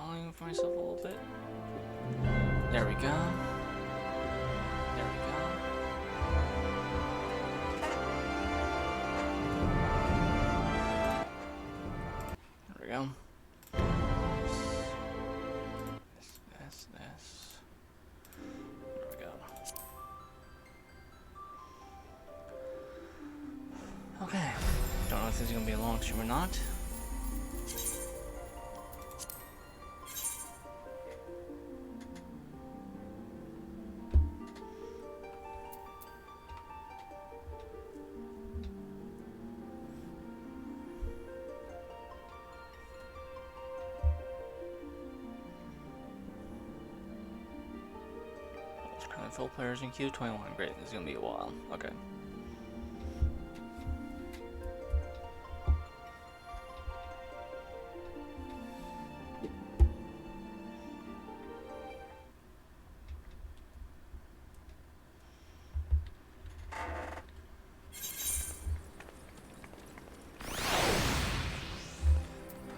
volume for myself a little bit. There we go. There we go. There we go. This. There we go. Okay. Don't know if this is gonna be a long stream or not. Full players in queue, 21. Great, this is gonna be a while. Okay.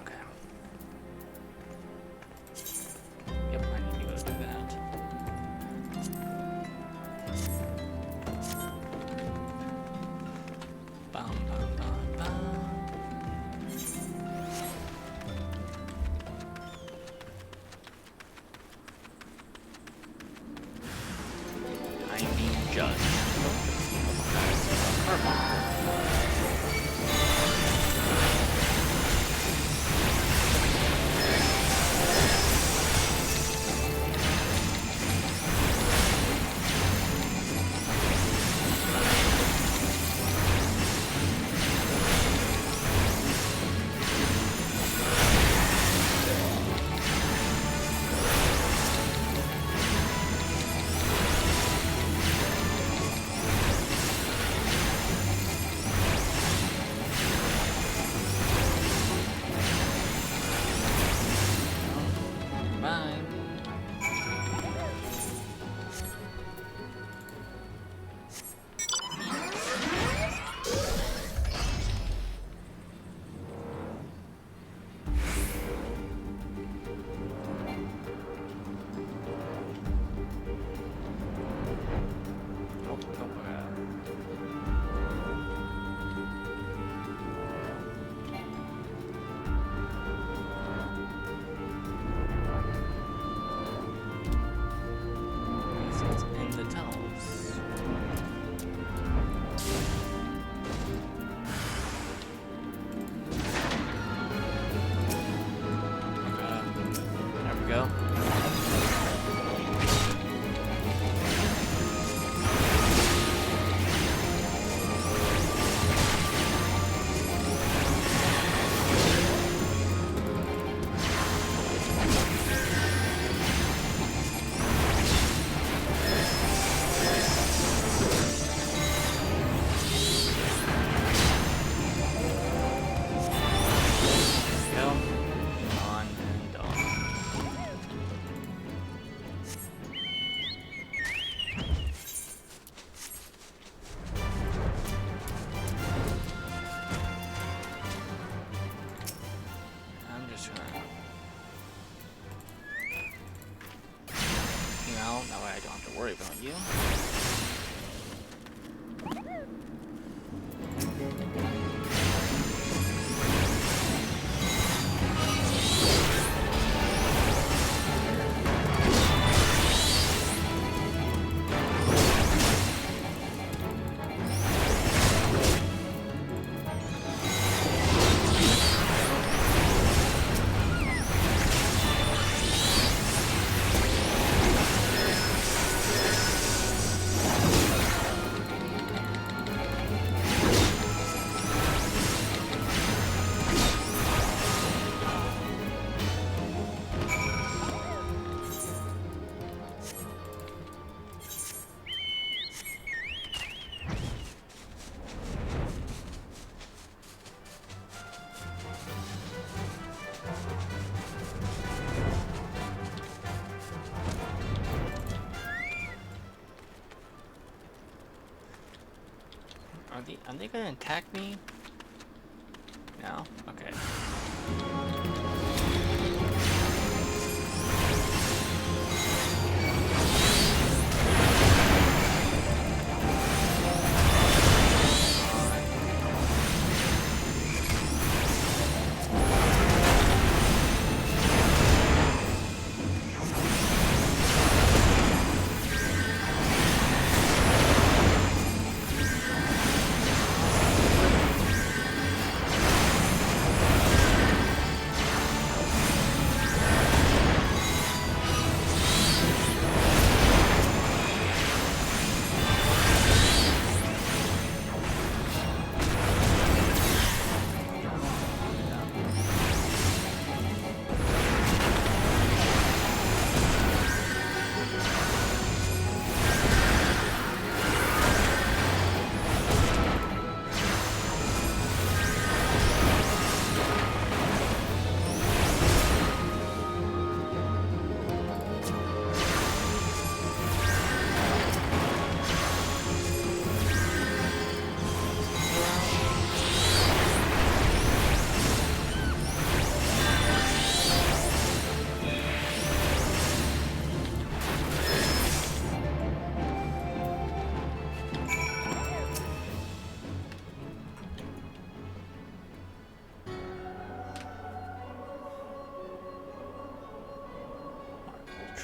Okay. Yep, I need to go do that. I mean judge. Bye. In the tunnels. There we go. On and on. I'm just gonna that way I don't have to worry about you. Are they gonna attack me? No? Okay.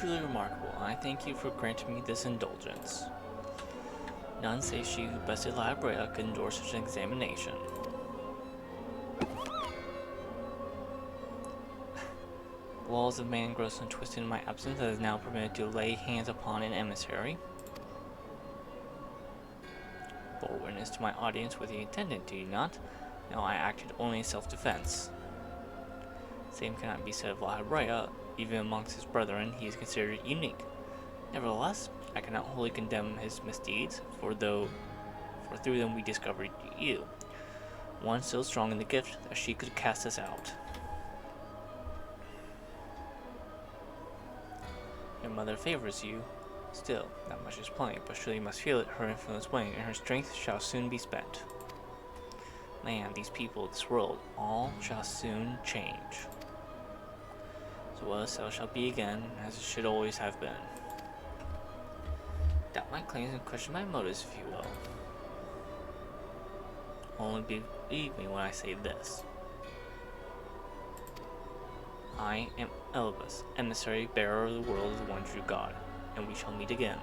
truly remarkable, and I thank you for granting me this indulgence. None save she who bested La Brea could endure such an examination. The laws of man grow so twisted in my absence that it is now permitted to lay hands upon an emissary. Bore witness to my audience with the intendant, do you not? No, I acted only in self-defense. Same cannot be said of La Brea. Even amongst his brethren, he is considered unique. Nevertheless, I cannot wholly condemn his misdeeds, for through them we discovered you, one so strong in the gift that she could cast us out. Your mother favors you. Still, that much is plain, but surely you must feel it, her influence wane, and her strength shall soon be spent. Man, these people, this world, all shall soon change. So was, so shall be again, as it should always have been. Doubt my claims and question my motives, if you will. Only believe me when I say this. I am Elibas, emissary bearer of the world of the one true God, and we shall meet again.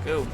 Go.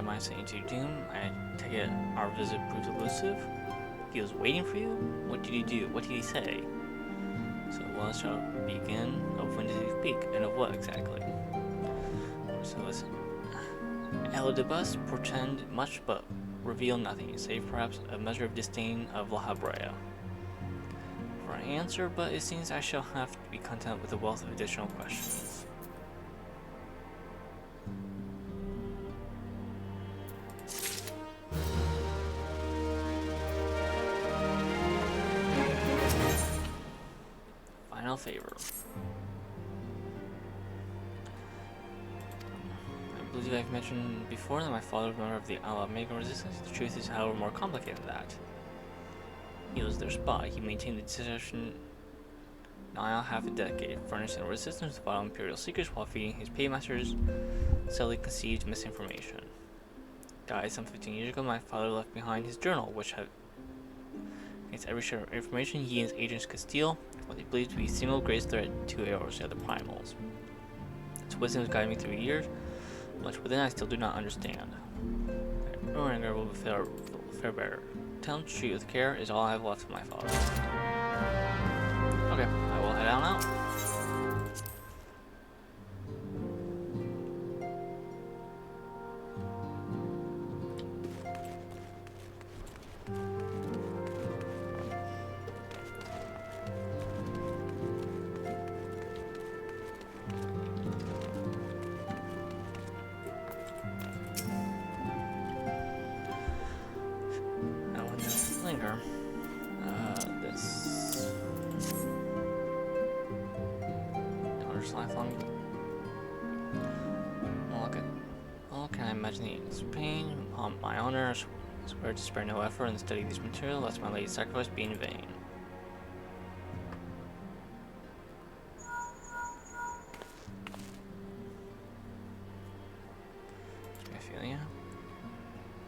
My saying to doom, I take it our visit proved elusive. He was waiting for you? What did you do? What did he say? So what shall begin? Of when did he speak? And of what exactly? So listen. Elidibus portend much but reveal nothing, save perhaps a measure of disdain of La Brea. For an answer, but it seems I shall have to be content with a wealth of additional questions. Favor. I believe I've mentioned before that my father was a member of the Ala-Omega Resistance. The truth is, however, more complicated than that. He was their spy. He maintained the decision nigh half a decade, furnishing the resistance with vital imperial secrets while feeding his paymasters subtly conceived misinformation. Died some 15 years ago, my father left behind his journal, which had against every share of information he and his agents could steal, what they believed to be the single greatest threat to Eos and the other primals. Its wisdom has guided me through years, much within I still do not understand. No anger will be fair bearer. Telling the truth with care is all I have left of my father. Okay, I will head on out. Lifelong. Well, can I imagine the pain? Upon my honor, I swear to spare no effort in the study of this material, lest my lady's sacrifice be in vain. Ophelia.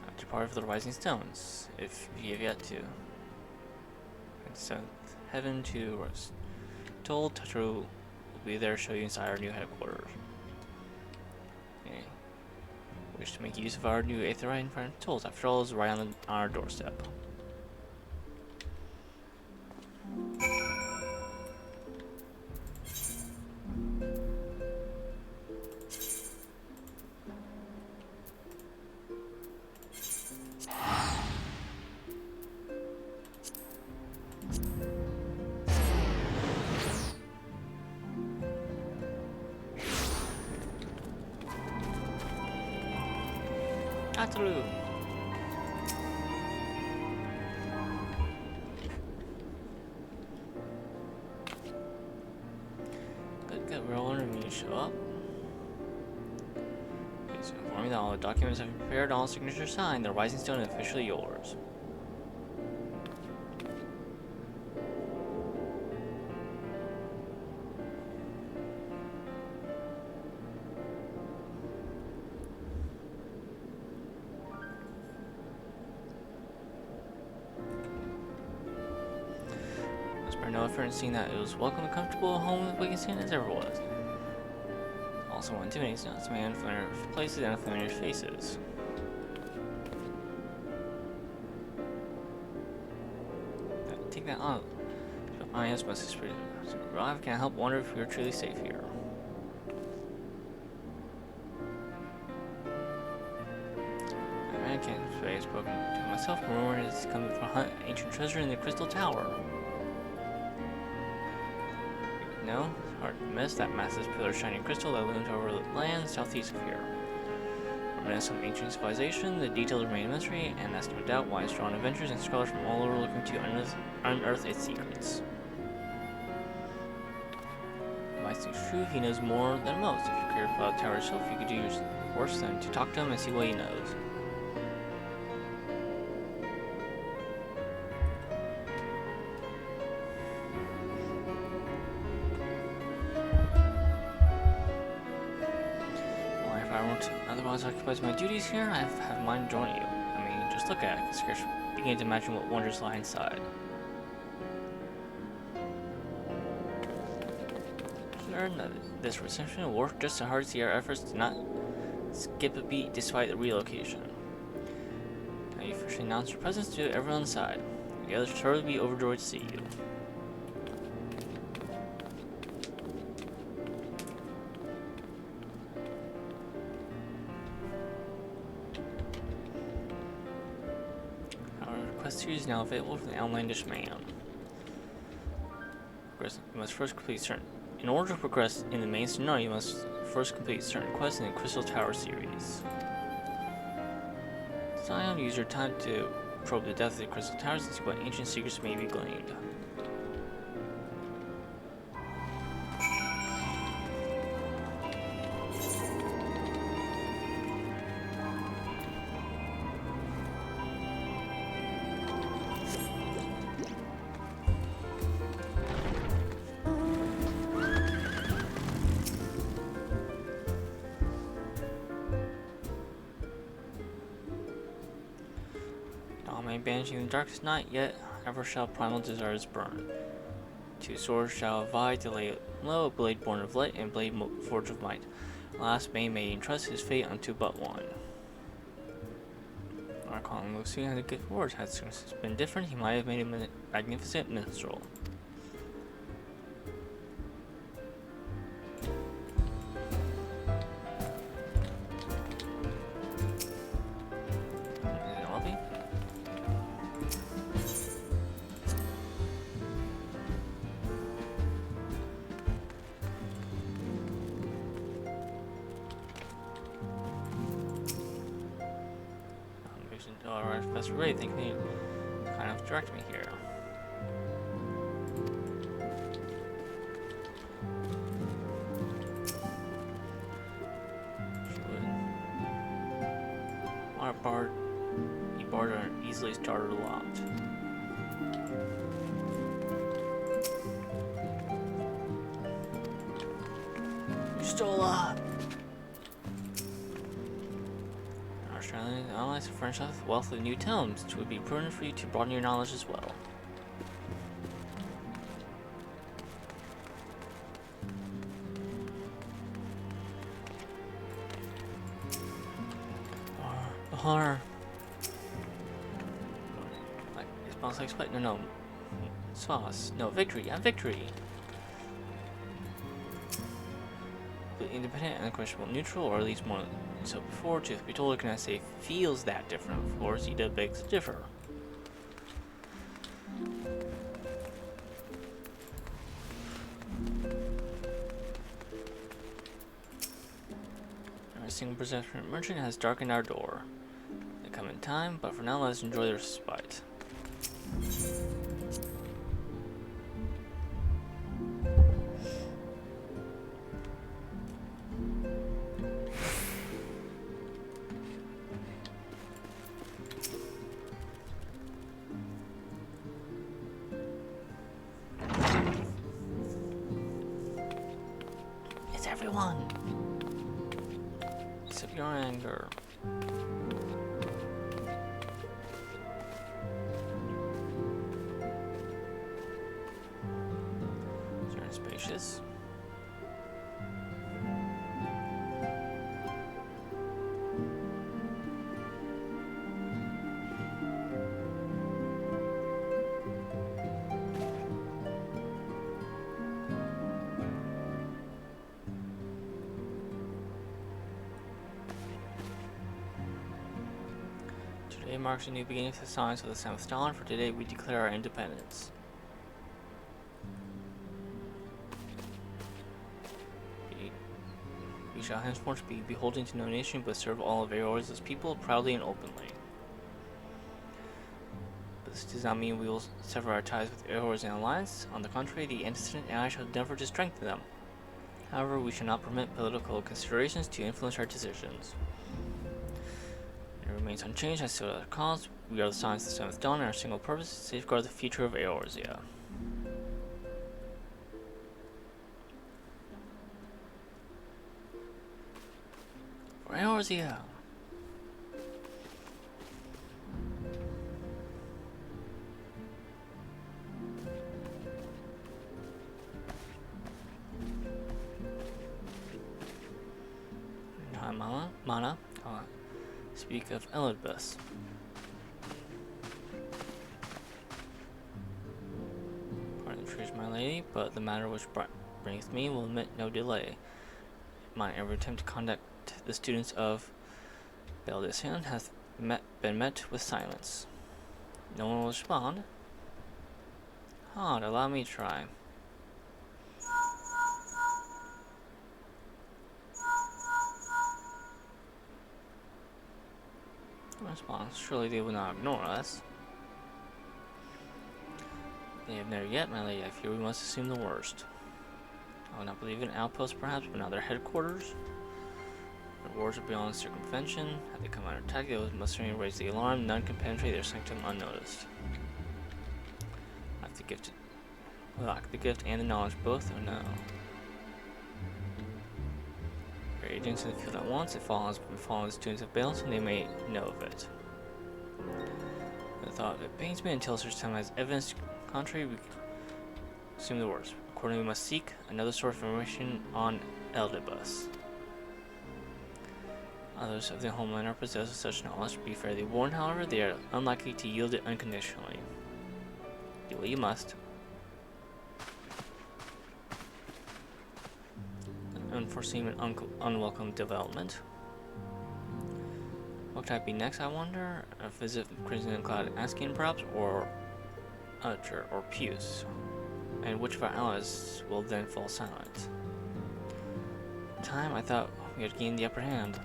I've departed for the Rising Stones, if ye have yet to. And seventh heaven to rest. Told Tetru will be there to show you inside our new headquarters. Okay. Wish to make use of our new Aetheryte tools. After all, it's right on our doorstep. Atalu! Good, we're all when you show up. Please inform me that all the documents have been prepared, all signatures signed, the Rising Stone is officially yours. No effort in seeing that it was welcome and comfortable home with Wittgenstein as ever was. Also intimidating, not so many unfamiliar places and unfamiliar faces. Take that on. I am must be arrive. Can't help wonder if we are truly safe here. I can't say spoken to myself. Rumor is coming from hunt ancient treasure in the Crystal Tower. No, it's hard to miss that massive pillar of shining crystal that looms over the land southeast of here. Reminiscent of some ancient civilization, the details remain a mystery, and that's no doubt why strong adventurers and scholars from all over looking to unearth its secrets. If I think true, he knows more than most. If you care about the tower itself, you could do your worst than to talk to him and see what he knows. Otherwise occupies my duties here, I have mine join you. I mean, just look at it. I can scarce begin to imagine what wonders lie inside. Learn that this reception will work just as hard to see our efforts to not skip a beat despite the relocation. Now you officially announced your presence to everyone inside. The others will totally be overjoyed to see you. Quest 2 is now available for the outlandish man. You must first complete certain. In order to progress in the main scenario, you must first complete certain quests in the Crystal Tower series. Zion, use your time to probe the depth of the Crystal Towers and see what ancient secrets may be gleaned. Banishing the darkest night, yet ever shall primal desires burn. Two swords shall vie to lay low, a blade born of light and a blade forged of might. Alas, may entrust his fate unto but one. Archon Lucian had a good word. Had circumstances been different, he might have made a magnificent minstrel. Alright, Professor Ray, think me kind of direct me here. Our bard, are easily started a lot. You stole a lot. Allies have furnished us with wealth of new tomes, which would be prudent for you to broaden your knowledge as well. more. Like, response like split. No. Sauce. No, victory. Yeah, victory. But independent, unquestionable, neutral, or at least more so before. Truth be told, can I say feels that different? Of course, he does begs to differ. Our single perception merchant has darkened our door. They come in time, but for now, let us enjoy their respite. It's everyone! Except your anger. Very spacious. Today marks a new beginning for the science of the 7th dawn. For today, we declare our independence. We shall henceforth be beholden to no nation, but serve all of Eorzea's people proudly and openly. But this does not mean we will sever our ties with Eorzean alliance. On the contrary, the antecedent and I shall endeavor to strengthen them. However, we shall not permit political considerations to influence our decisions. It remains unchanged as to our cause. We are the science of the 7th dawn, and our single purpose is to safeguard the future of Eorzea. For Eorzea! Hi, Mana. Speak of Elidbus. Pardon the truth, my lady, but the matter which bringeth me will admit no delay. My every attempt to contact the students of Beldisian has been met with silence. No one will respond. Allow me to try. Response. Surely they will not ignore us. They have never yet, my lady. I fear we must assume the worst. I would not believe in outposts, perhaps, but now their headquarters. Their wars are beyond circumvention. Had they come under attack, they must certainly raise the alarm. None can penetrate their sanctum unnoticed. Lack the gift and the knowledge both, or no? Their agents in the field at once. If follows the students of Bales, and they may know of it. The thought of it pains me until such time as evidence contrary, we assume the worst. Accordingly, we must seek another source of information on Elidbus. Others of the homeland are possessed of such knowledge. Be fairly warned, however, they are unlikely to yield it unconditionally. Do what you must. An unforeseen and unwelcome development. What could I be next, I wonder? A visit from Crimson Cloud Askian, perhaps, or Utcher, or Puce. And which of our allies will then fall silent? In time, I thought we had gained the upper hand.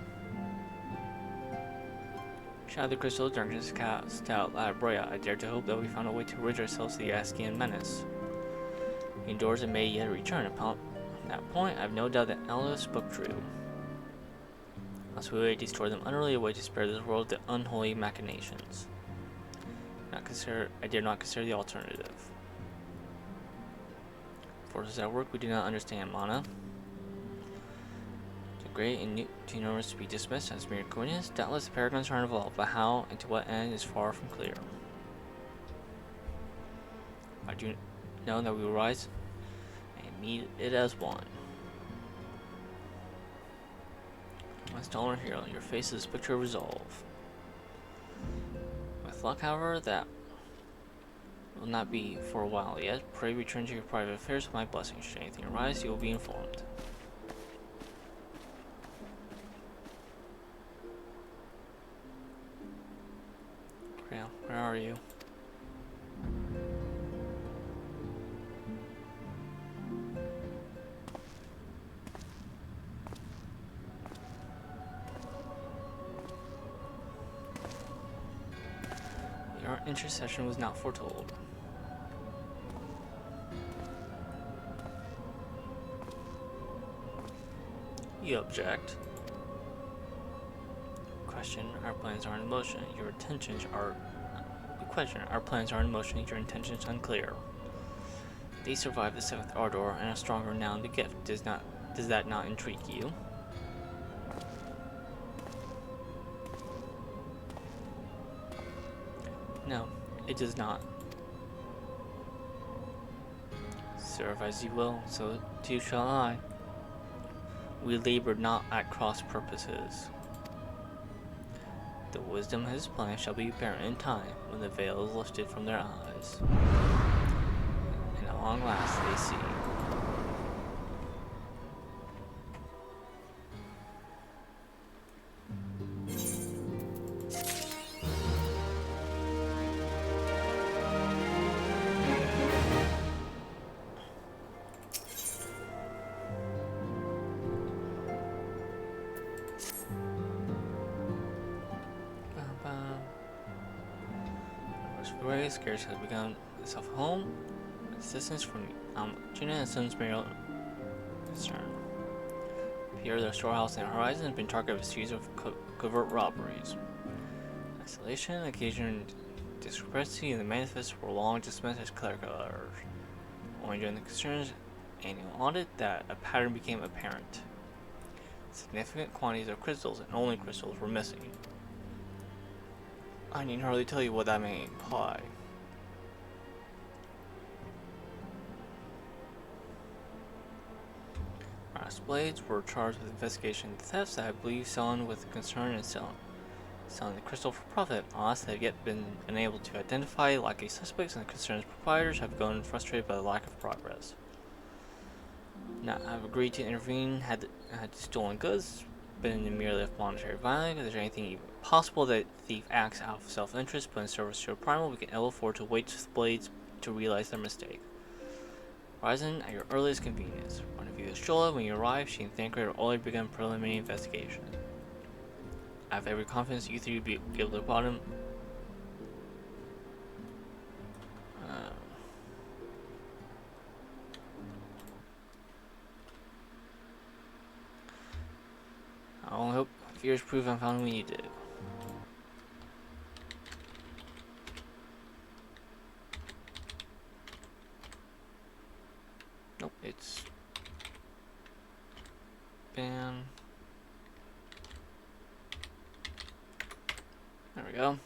Shout the crystal darkness cast out Labroya, I dare to hope that we found a way to rid ourselves of the Askian menace. The Endors may yet return. Upon that point, I have no doubt that Elidbus spoke true. Must we destroy them utterly, a way to spare this world the unholy machinations. I dare not consider the alternative. Forces at work we do not understand, Mana. Too great and too numerous to be dismissed as mere coincidence. Doubtless the paragons are involved, but how and to what end is far from clear. I do know that we will rise and meet it as one. My stalwart hero, your face is a picture of resolve. With luck, however, that will not be for a while yet. Pray return to your private affairs with my blessing. Should anything arise, you will be informed. Grail, where are you? Your intercession was not foretold. You object. Question, our plans are in motion. Your intentions are... Question, our plans are in motion. Your intentions unclear. They survived the 7th Ardor and are stronger now in the gift. Does that not intrigue you? No, it does not. Serve as you will, so too shall I. We labor not at cross purposes. The wisdom of his plan shall be apparent in time, when the veil is lifted from their eyes. And at long last they see. Scarce has begun itself home. Assistance from Gina and Sons Mariel concern. Pierre, their storehouse in the horizon, has been targeted with a series of covert robberies. Isolation, occasion discrepancy, and the manifests were long dismissed as clerical errors. Only during the concern's annual audit that a pattern became apparent. Significant quantities of crystals, and only crystals, were missing. I need hardly tell you what that may imply. Brass Blades were charged with investigation of thefts that I believe selling with concern and selling the crystal for profit. Alas, they have yet been unable to identify likely suspects, and the concern's proprietors have grown frustrated by the lack of progress. Now, I've agreed to intervene had the stolen goods been merely of monetary value. If there's anything even possible that the thief acts out of self-interest but in service to a primal, we can ill afford to wait with Blades to realize their mistake. Horizon, at your earliest convenience. Rendezvous with Shola. When you arrive, she and Thancred have already begun preliminary investigation. I have every confidence you three will be able to bottom. I only hope fears prove I'm found when you did. Nope, it's ban. There we go.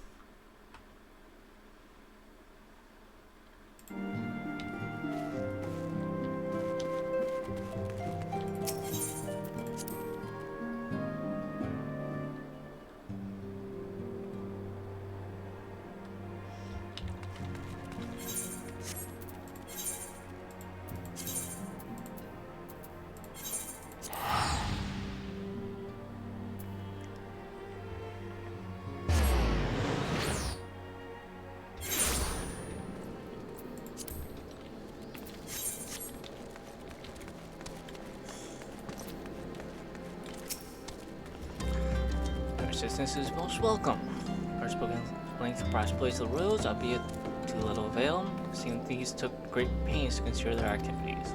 Assistance is most welcome. First spoken length of Brass Blades of the Rose, albeit to little avail, seeing these took great pains to consider their activities.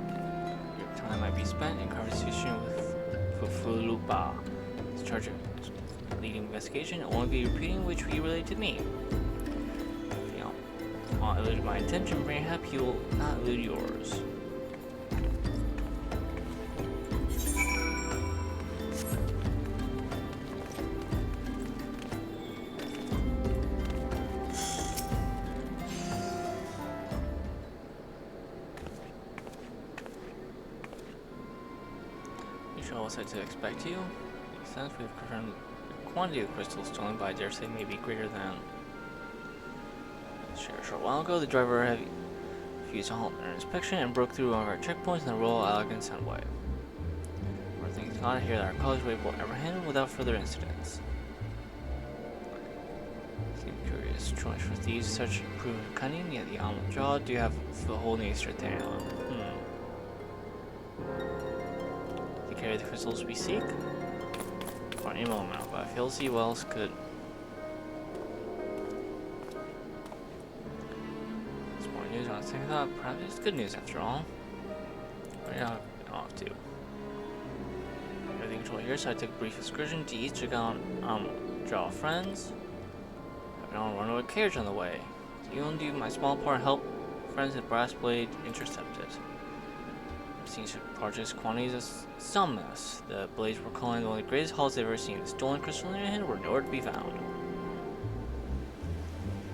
Your time might be spent in conversation with Fufulupa, in charge of leading investigation, only be repeating which he relayed to me. If you know, elude my intention, perhaps he will not elude yours. To expect you. Makes sense. We've confirmed quantity of crystals stolen, but I dare say may be greater than. A short while ago, the driver had refused to halt an inspection and broke through one of our checkpoints in the Royal Allegan Sunway. We're thinking not here that our college way will ever handle without further incidents. Seem curious. Choice for thieves such proven cunning, yet the omelet jaw do have the whole nature to handle. To carry the crystals we seek? For any moment, but I fail to see what else could. It's more news on the thought. Perhaps it's good news after all. But yeah, I'm off to. Everything control here, so I took a brief excursion to each check out draw friends. I don't run with a carriage on the way. So you want to do my small part help friends at Brass Blade intercept it. Seen projects quantities of summness. The blades were calling one of the greatest hauls they've ever seen. The stolen crystal in their hand were nowhere to be found.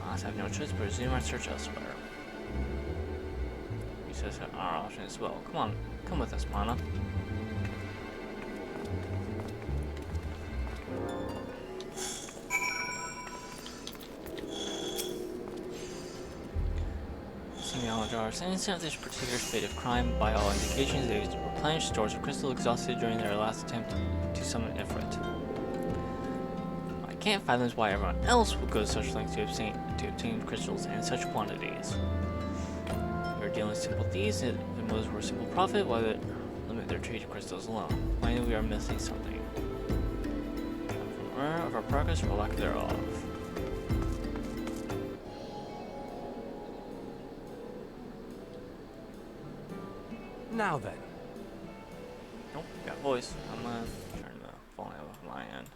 I have no choice but resume our search elsewhere. He says that our option as well. Come on, come with us, Mana. Innocent of this particular spate of crime, by all indications, they replenished stores of crystal exhausted during their last attempt to summon Ifrit. I can't fathom why everyone else would go to such lengths to obtain crystals in such quantities. We were dealing with simple thieves, and the motives were simple profit, why they limit their trade to crystals alone. Plainly, we are missing something. From error of our progress or lack thereof. Now then. Nope, got voice. I'm gonna turn the phone off my end.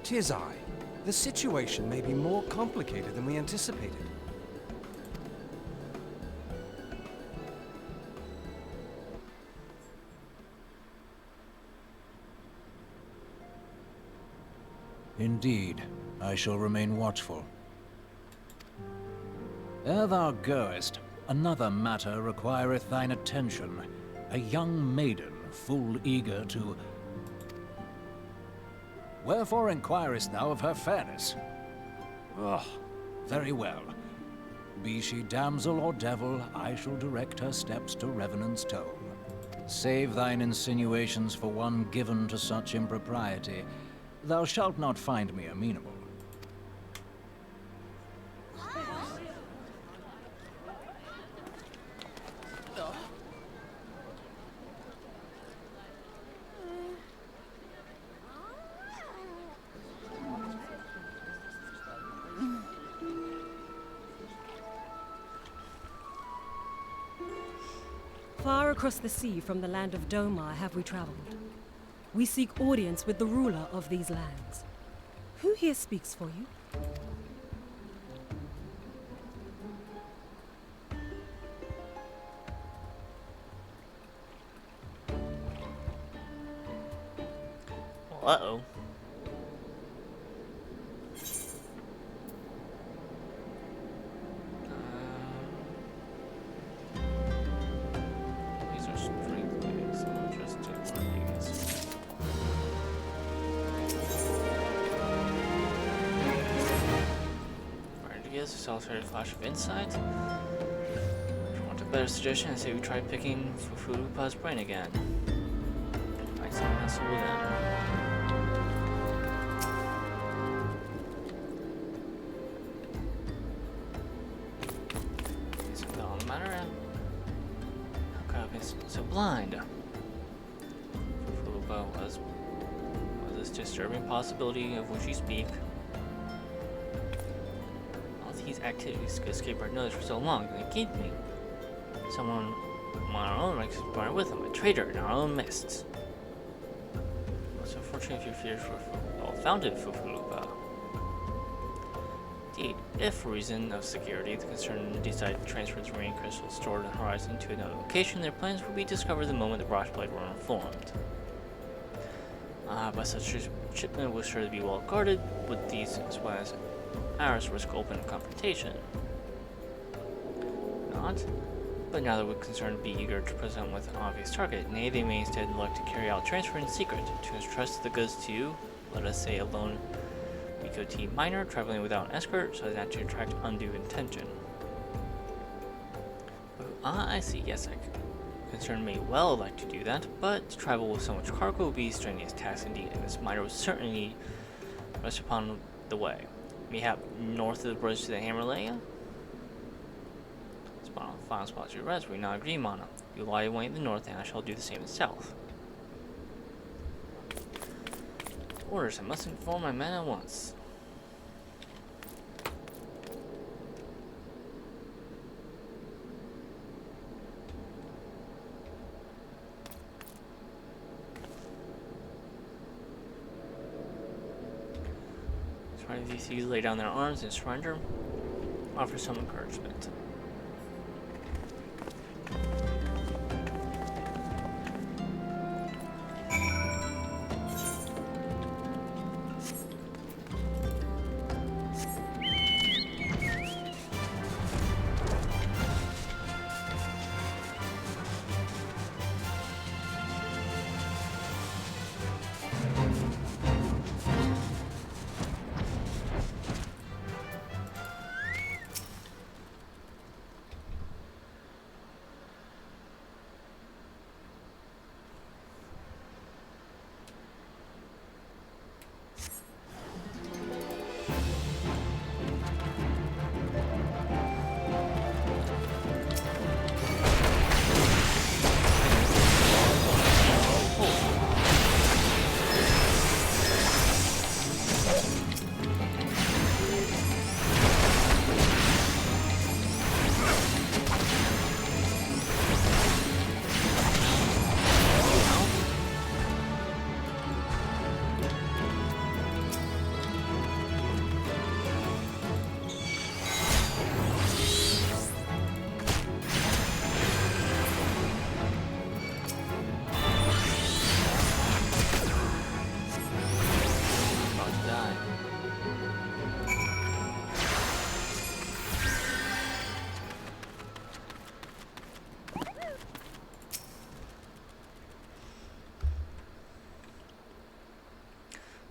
Tis I. The situation may be more complicated than we anticipated. Indeed, I shall remain watchful. Ere thou goest, another matter requireth thine attention. A young maiden, full eager to... Wherefore inquirest thou of her fairness? Oh, very well. Be she damsel or devil, I shall direct her steps to Revenant's Tome. Save thine insinuations for one given to such impropriety. Thou shalt not find me amenable. Far across the sea from the land of Domar have we traveled. We seek audience with the ruler of these lands. Who here speaks for you? Uh-oh. These are strength things. Interesting things. Rodriguez, a solitary flash of insight. If you want a better suggestion, I say we try picking Fufurupa's brain again. Find someone else with him. So blind. Fufurupa was this disturbing possibility of which you speak. All these activities could escape our notice for so long, they gained me. Someone on our own ranks is born with him, a traitor in our own midst. Most unfortunate if your fears were well founded, Fufurupa. Indeed, if for reason of security the concerned decide to transfer the remaining crystals stored on the horizon to another location, their plans will be discovered the moment the Brass Blade were informed. But such shipment will surely be well guarded, with these as well as ours risk open confrontation. Not? But now that we're concerned be eager to present with an obvious target, nay, they may instead elect to carry out transfer in secret, to entrust the goods to, let us say, a lone Mikoti minor traveling without an escort, so as not to attract undue attention. I see, yes, concern may well like to do that, but to travel with so much cargo would be a strenuous task indeed, and this minor would certainly rest upon the way. Mayhap north of the bridge to the Hammerlea? Final spot to rest, we not agree, Mana. You lie away in the north, and I shall do the same in the south. Orders, I must inform my men at once. Try these thieves lay down their arms and surrender. Offer some encouragement.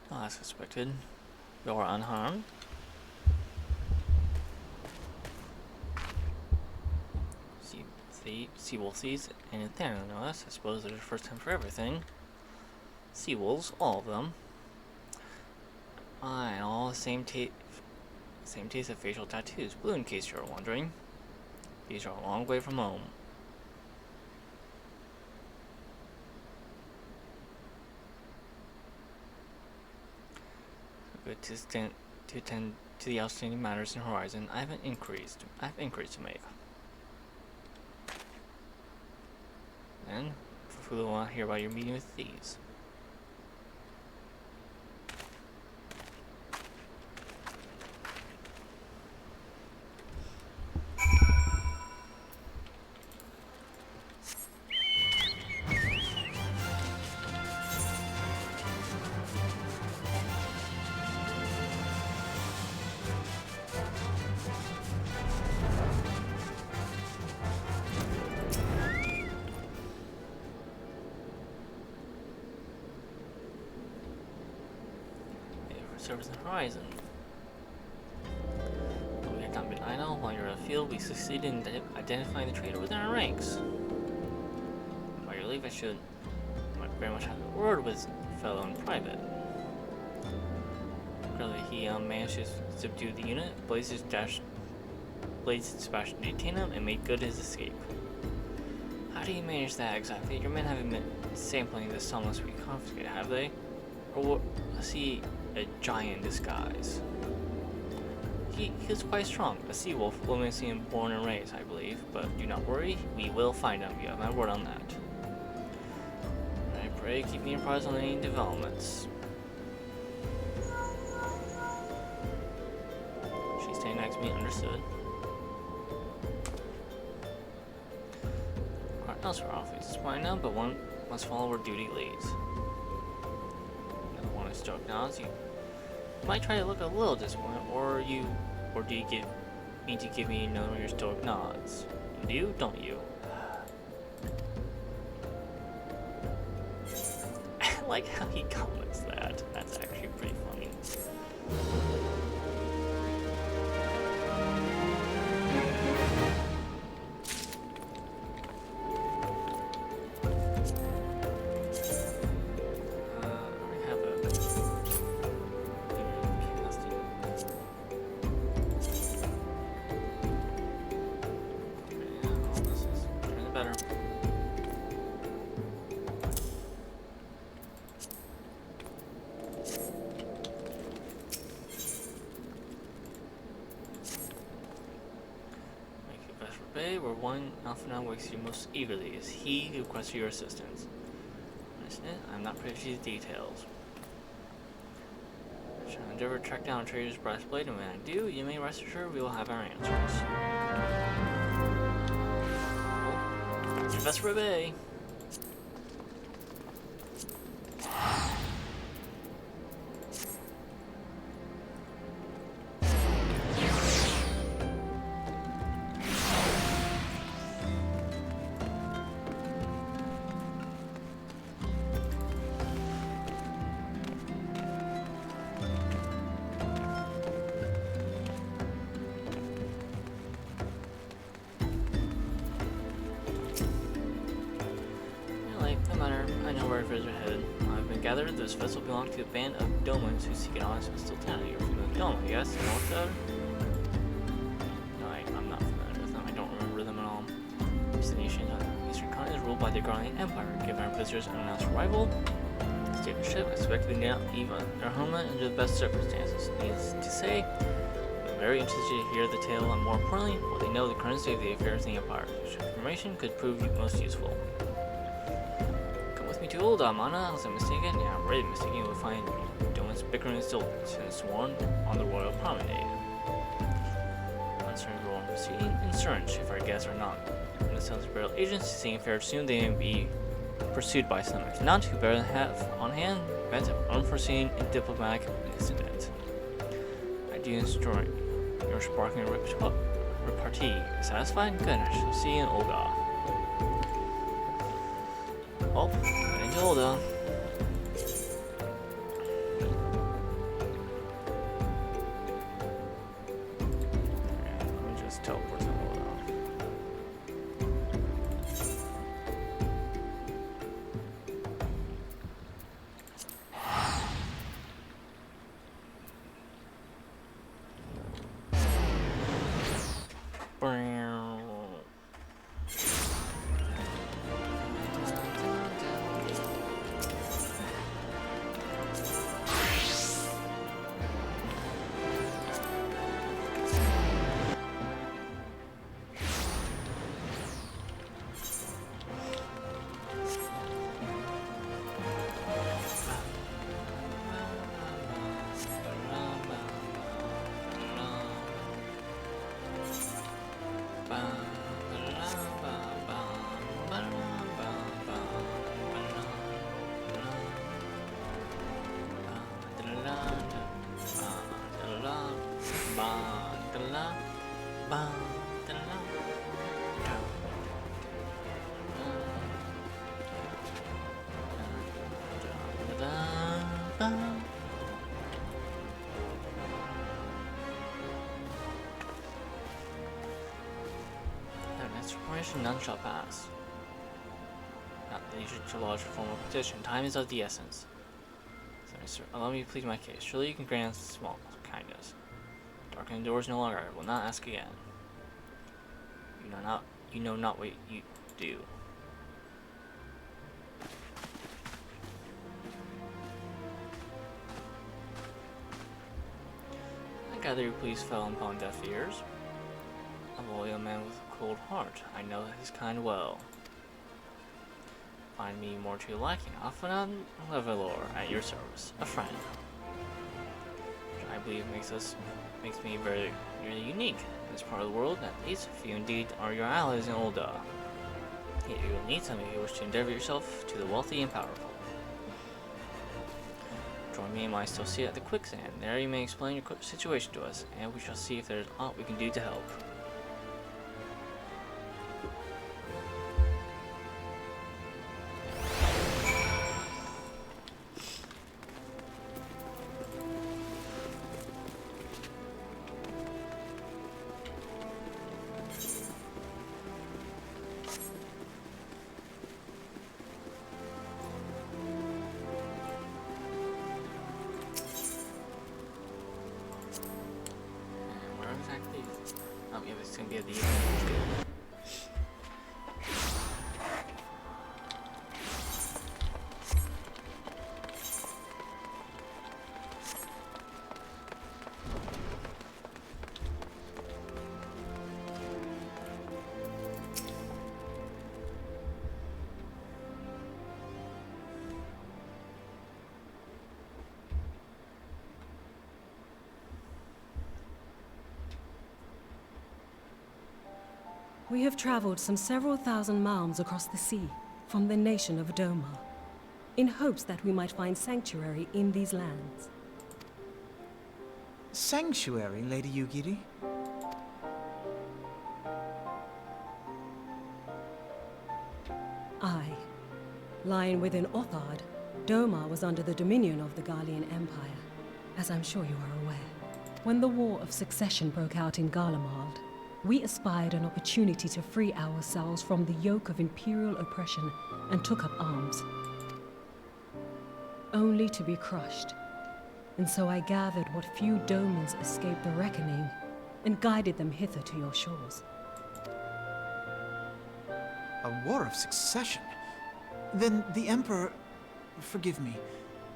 As suspected, you're unharmed. Seawolf thieves and Thanatos. I suppose there's a first time for everything. Seawolves, all of them. And all the same taste of facial tattoos. Blue, in case you're wondering. These are a long way from home. Good to attend to the outstanding matters in Horizon. I have inquiries to make. Then, Fufulu will want to hear about your meeting with thieves. Service in Horizon. Though we have not been idle, while you're in the field, we succeeded in identifying the traitor within our ranks. By your leave, I might very much have a word with the fellow in private. Clearly, he managed to subdue the unit. Blades dispatched to detain him and made good his escape. How do you manage that exactly? Your men haven't been sampling the summons we confiscated, have they? Or was he a giant in disguise? He is quite strong. A sea wolf, Luminescent born and raised, I believe. But do not worry, we will find him. You have my word on that. I pray keep me apprised on any developments. She's staying next to me, understood. Alright, elsewhere off. It's fine now, but one must follow where duty leads. Another one is joke now. You might try to look a little disappointed, or do you mean to give me none of your stoic nods? You do, don't you? like how he comments that. That's actually pretty funny. I have a casting. Yeah, all this is turning better. Bay, where one Alphinaud waits you most eagerly, is he who requests your assistance. Isn't it? I'm not privy to the details. I shall endeavor to track down Trader's brass blade, and when I do, you may rest assured we will have our answers. Well, to Vesper Bay. I know where affairs are headed. I've been gathered that this vessel belonged to a band of Domans who seek an honest hospitality. You're familiar with Doman, yes? Northside? No, I'm not familiar with them. I don't remember them at all. This nation on the eastern continent is ruled by the Garlean Empire. Given our visitors' unannounced arrival, the state of the ship expected to leave their homeland under the best circumstances. Needless to say, I'm very interested to hear the tale and, more importantly, what they know of the current state of the affairs in the Empire. Such information could prove most useful. Too old, Amana. Was I mistaken? Yeah, I'm really mistaken. You will find Doman's bickering still sworn on the royal promenade. Concerning royal proceeding, insurance, if our guests are not in the Southern Imperial agents seeing affairs soon, they may be pursued by some. If not, who better than have on hand event of unforeseen and diplomatic incident. I do enjoy your sparkling repartee. Satisfied? Good. I shall see you in Olga. Oh. Hilda. Let me just teleport to Hilda. None shall pass. Not that you should lodge a formal petition. Time is of the essence. Sorry, sir. Allow me to plead my case. Surely you can grant us small kindness. Darken the doors no longer. I will not ask again. You know not what you do. I gather your pleas fell upon deaf ears. A loyal man with a cold heart. I know his kind well. Find me more to your liking. Alphinaud Levelor, at your service. A friend. Which I believe makes me very unique in this part of the world, at least if you indeed are your allies in Ul'dah. Yet you will need some if you wish to endeavor yourself to the wealthy and powerful. Join me in my associate at the quicksand. There you may explain your situation to us, and we shall see if there is aught we can do to help. Yeah, this is gonna be at the end. We have traveled some several thousand miles across the sea from the nation of Doma, in hopes that we might find sanctuary in these lands. Sanctuary, Lady Yugiri? Aye. Lying within Othard, Doma was under the dominion of the Garlean Empire, as I'm sure you are aware. When the War of Succession broke out in Garlemald, we espied an opportunity to free ourselves from the yoke of imperial oppression and took up arms. Only to be crushed. And so I gathered what few Domans escaped the reckoning and guided them hither to your shores. A war of succession? Then the Emperor... Forgive me.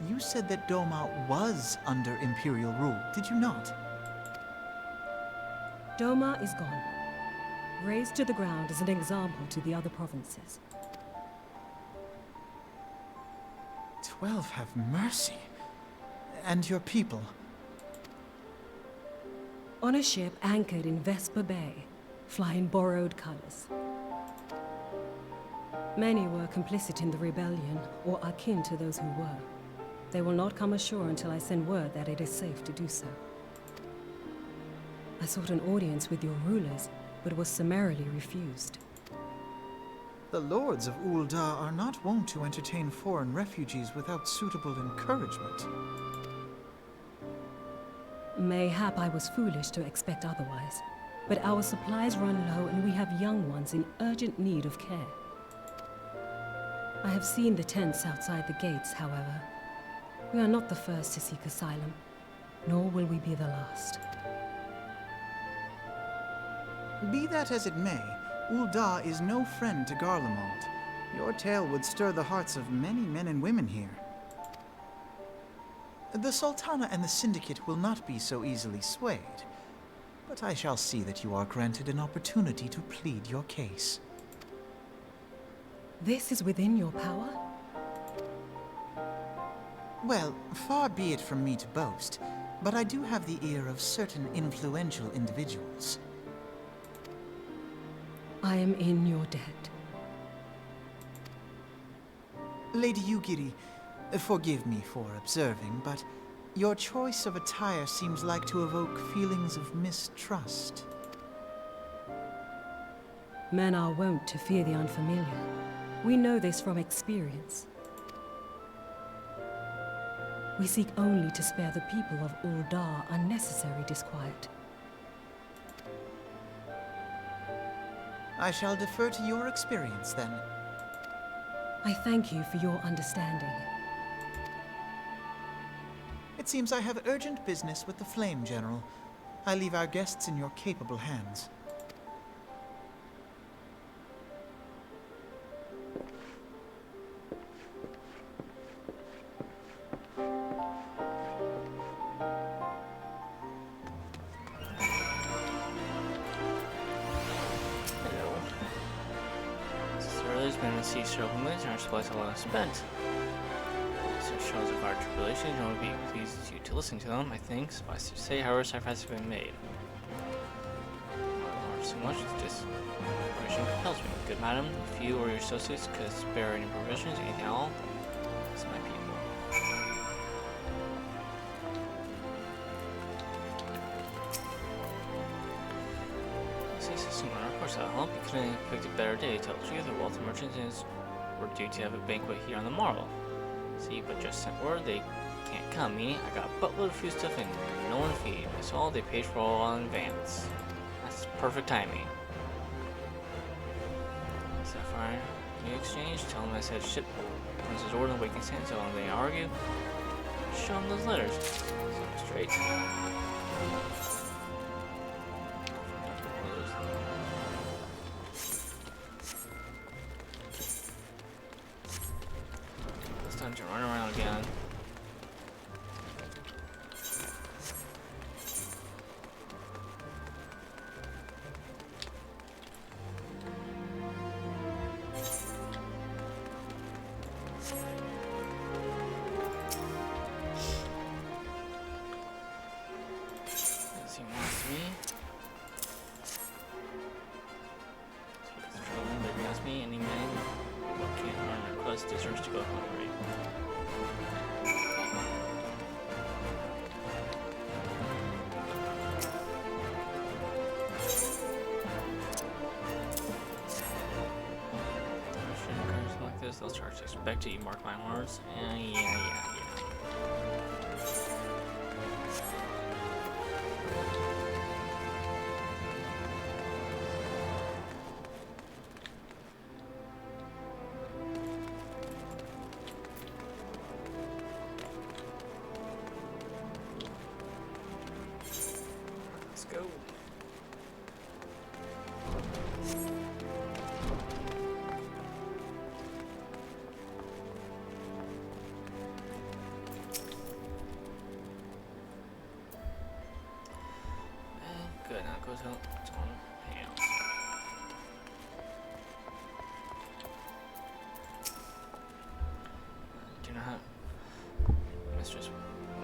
You said that Doma was under Imperial rule, did you not? Doma is gone. Razed to the ground as an example to the other provinces. 12 have mercy. And your people? On a ship anchored in Vesper Bay, flying borrowed colors. Many were complicit in the rebellion, or akin to those who were. They will not come ashore until I send word that it is safe to do so. I sought an audience with your rulers, but was summarily refused. The lords of Ul'dah are not wont to entertain foreign refugees without suitable encouragement. Mayhap I was foolish to expect otherwise, but our supplies run low and we have young ones in urgent need of care. I have seen the tents outside the gates, however. We are not the first to seek asylum, nor will we be the last. Be that as it may, Ul'dah is no friend to Garlemald. Your tale would stir the hearts of many men and women here. The Sultana and the Syndicate will not be so easily swayed, but I shall see that you are granted an opportunity to plead your case. This is within your power? Well, far be it from me to boast, but I do have the ear of certain influential individuals. I am in your debt. Lady Yugiri, forgive me for observing, but your choice of attire seems like to evoke feelings of mistrust. Men are wont to fear the unfamiliar. We know this from experience. We seek only to spare the people of Ul'dah unnecessary disquiet. I shall defer to your experience, then. I thank you for your understanding. It seems I have urgent business with the Flame General. I leave our guests in your capable hands. Hello. Since there has been a sea several minutes and our supplies are well spent. So it shows of our tribulations, and I would be pleased you to listen to them, I think. Suffice to say, however, sacrifices have been made. Not so much, this operation compels me. Good madam, if you or your associates could spare any provisions, anything at all, it's my people. Of course I'll help. You couldn't have picked a better day to tell the truth. The wealth merchants were due to have a banquet here on the morrow. See, but just sent word they can't come, meaning I got a buttload of food stuff and no one to feed. That's all they paid for all in advance. That's perfect timing. Sapphire, new exchange. Tell them I said ship Prince's order and waking sand, so when they argue, show them those letters. So straight. to go hungry. Like this, they'll start to expect it. You mark my words, and yeah. Let's go. Good, now go to Tom Hales. Do not have Mistress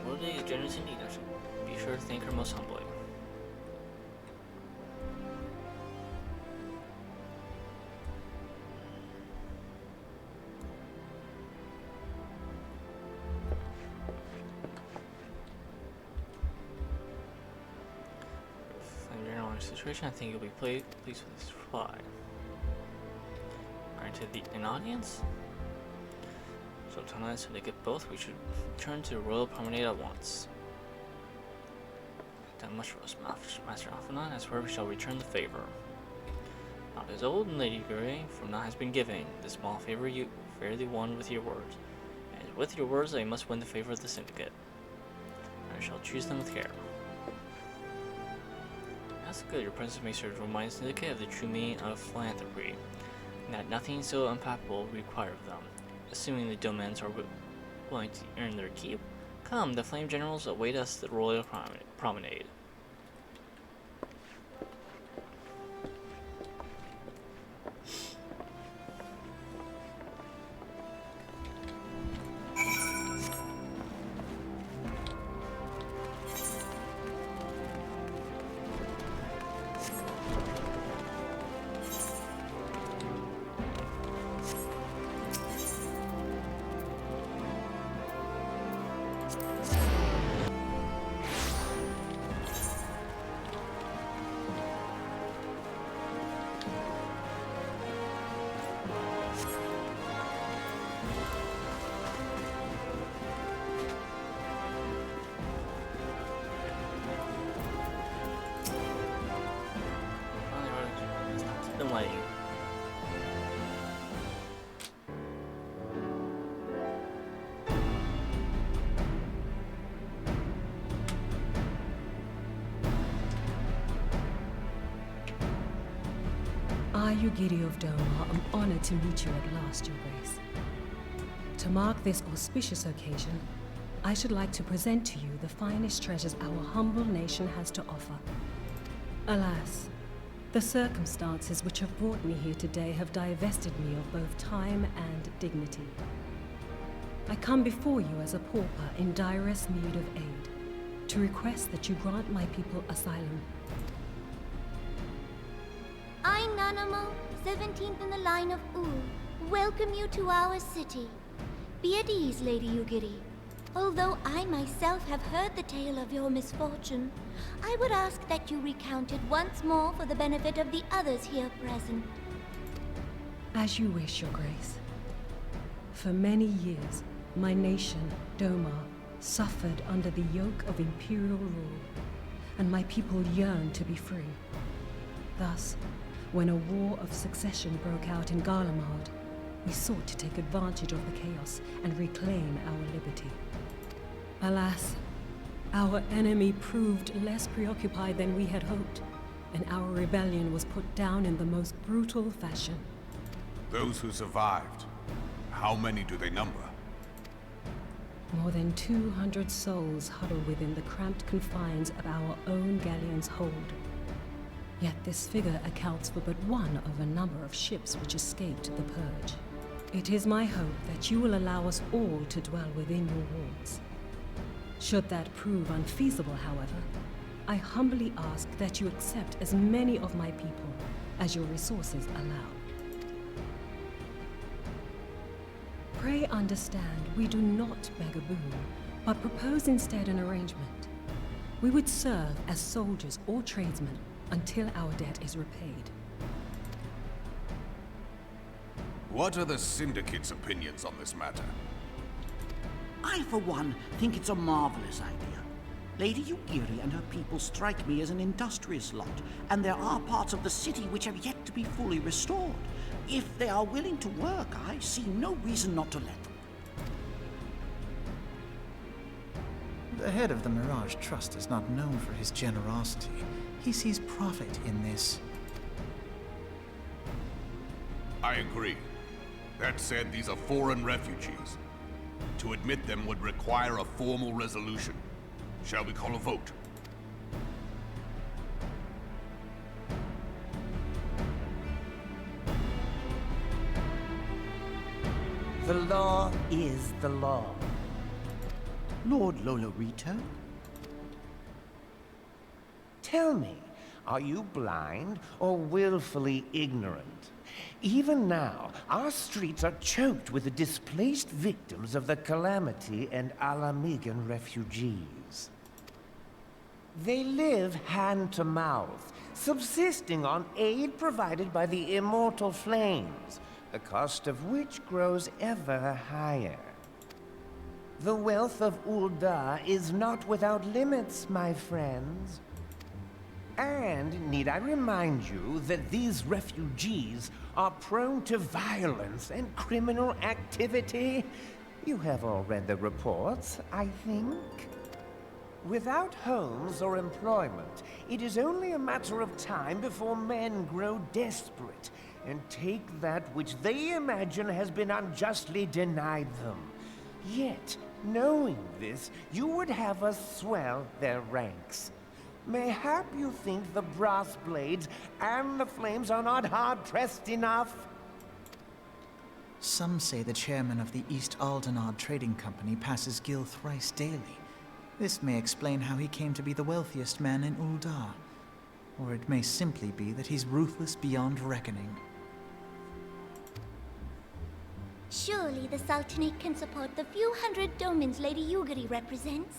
Woodley is generous indeed. I should be sure to thank her most humbly. Situation, I think you'll be pleased with this reply. Granted, an audience? So tonight, so they get both, we should return to the Royal Promenade at once. That much for us, Master Alphanon, as where we shall return the favor. Not as old and Lady Grey, for naught has been given. The small favor you fairly won with your words. And with your words, I must win the favor of the Syndicate. I shall choose them with care. That's good. Your presence may serve to remind Syndicate of the true meaning of philanthropy, and that nothing so unpalatable will require of them. Assuming the Domans are willing to earn their keep, come, the Flame Generals await us at the Royal Promenade. Them waiting. I, Yugiri of Doma, am honored to meet you at last, Your Grace. To mark this auspicious occasion, I should like to present to you the finest treasures our humble nation has to offer. Alas, the circumstances which have brought me here today have divested me of both time and dignity. I come before you as a pauper in direst need of aid, to request that you grant my people asylum. I, Nanamo, 17th in the line of Ur, welcome you to our city. Be at ease, Lady Yugiri. Although I myself have heard the tale of your misfortune, I would ask that you recount it once more for the benefit of the others here present. As you wish, Your Grace. For many years, my nation, Doma, suffered under the yoke of imperial rule, and my people yearned to be free. Thus, when a war of succession broke out in Garlemald, we sought to take advantage of the chaos and reclaim our liberty. Alas, our enemy proved less preoccupied than we had hoped, and our rebellion was put down in the most brutal fashion. Those who survived, how many do they number? More than 200 souls huddle within the cramped confines of our own galleon's hold. Yet this figure accounts for but one of a number of ships which escaped the Purge. It is my hope that you will allow us all to dwell within your walls. Should that prove unfeasible, however, I humbly ask that you accept as many of my people as your resources allow. Pray understand, we do not beg a boon, but propose instead an arrangement. We would serve as soldiers or tradesmen until our debt is repaid. What are the Syndicate's opinions on this matter? I, for one, think it's a marvelous idea. Lady Yugiri and her people strike me as an industrious lot, and there are parts of the city which have yet to be fully restored. If they are willing to work, I see no reason not to let them. The head of the Mirage Trust is not known for his generosity. He sees profit in this. I agree. That said, these are foreign refugees. To admit them would require a formal resolution. Shall we call a vote? The law is the law. Lord Lolorito? Tell me, are you blind or willfully ignorant? Even now, our streets are choked with the displaced victims of the Calamity and Alamigan refugees. They live hand to mouth, subsisting on aid provided by the immortal flames, the cost of which grows ever higher. The wealth of Ul'dah is not without limits, my friends. And need I remind you that these refugees are prone to violence and criminal activity? You have all read the reports, I think. Without homes or employment, it is only a matter of time before men grow desperate and take that which they imagine has been unjustly denied them. Yet, knowing this, you would have us swell their ranks. Mayhap you think the Brass Blades and the Flames are not hard-pressed enough? Some say the chairman of the East Aldenard Trading Company passes Gil thrice daily. This may explain how he came to be the wealthiest man in Ul'dah. Or it may simply be that he's ruthless beyond reckoning. Surely the Sultanate can support the few hundred domins Lady Yugiri represents.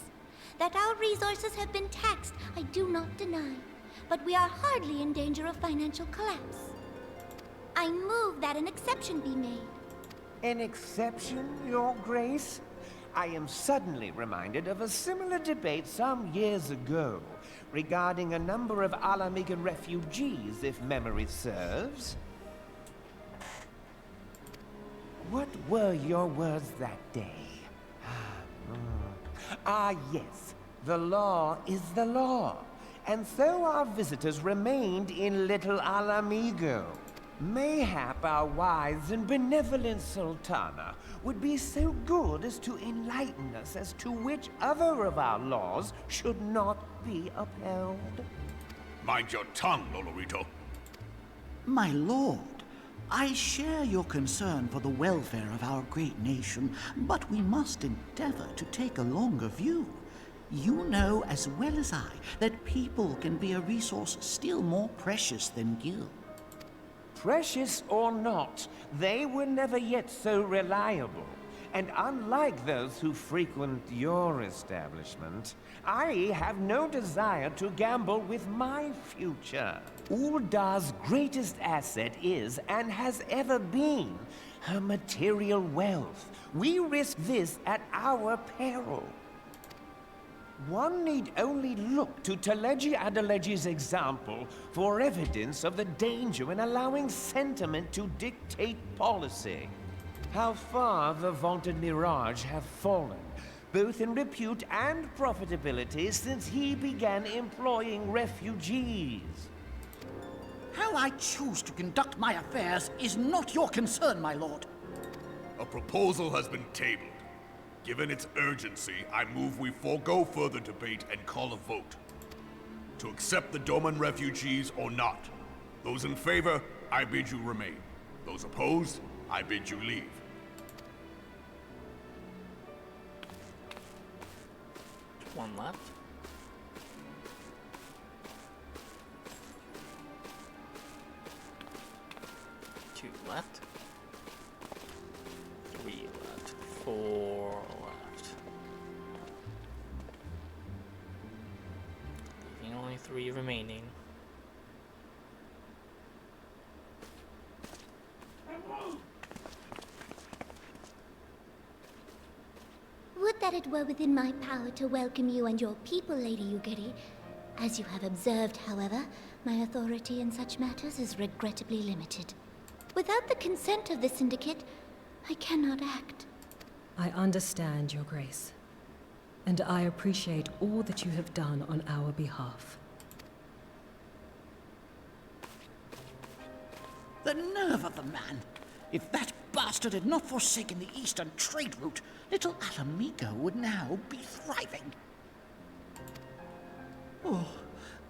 That our resources have been taxed, I do not deny. But we are hardly in danger of financial collapse. I move that an exception be made. An exception, Your Grace? I am suddenly reminded of a similar debate some years ago regarding a number of Alamigan refugees, if memory serves. What were your words that day? Ah, yes. The law is the law. And so our visitors remained in Little Alamigo. Mayhap our wise and benevolent Sultana would be so good as to enlighten us as to which other of our laws should not be upheld. Mind your tongue, Lolorito. My lord, I share your concern for the welfare of our great nation, but we must endeavor to take a longer view. You know as well as I that people can be a resource still more precious than Gil. Precious or not, they were never yet so reliable. And unlike those who frequent your establishment, I have no desire to gamble with my future. Ul'dah's greatest asset is, and has ever been, her material wealth. We risk this at our peril. One need only look to Teleji Adeleji's example for evidence of the danger in allowing sentiment to dictate policy. How far the vaunted Mirage have fallen, both in repute and profitability, since he began employing refugees. How I choose to conduct my affairs is not your concern, my lord. A proposal has been tabled. Given its urgency, I move we forego further debate and call a vote. To accept the Doman refugees or not. Those in favor, I bid you remain. Those opposed, I bid you leave. One left. Two left. Three left. that it were within my power to welcome you and your people, Lady Yugiri. As you have observed, however, my authority in such matters is regrettably limited. Without the consent of the Syndicate, I cannot act. I understand, Your Grace. And I appreciate all that you have done on our behalf. The nerve of the man! If that bastard had not forsaken the eastern trade route, little Ala Mhigo would now be thriving. Oh,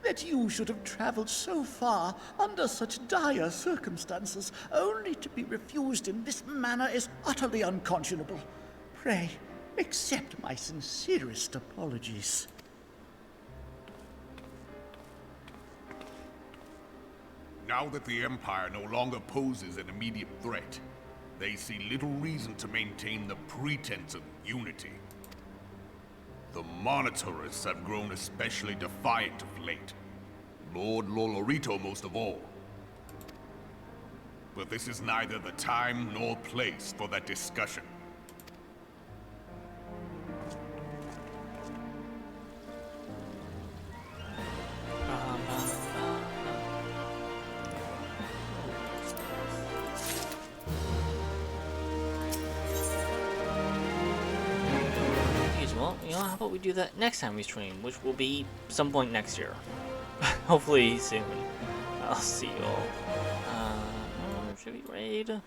that you should have traveled so far under such dire circumstances, only to be refused in this manner is utterly unconscionable. Pray, accept my sincerest apologies. Now that the Empire no longer poses an immediate threat, they see little reason to maintain the pretense of unity. The Monitorists have grown especially defiant of late. Lord Lolorito most of all. But this is neither the time nor place for that discussion. Well, you know, how about we do that next time we stream, which will be some point next year. Hopefully soon. I'll see you all. Should we raid?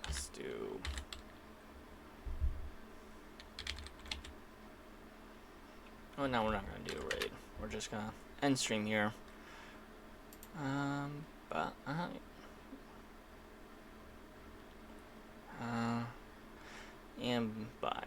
Let's do... Oh, no, we're not gonna do a raid. We're just gonna end stream here. And bye.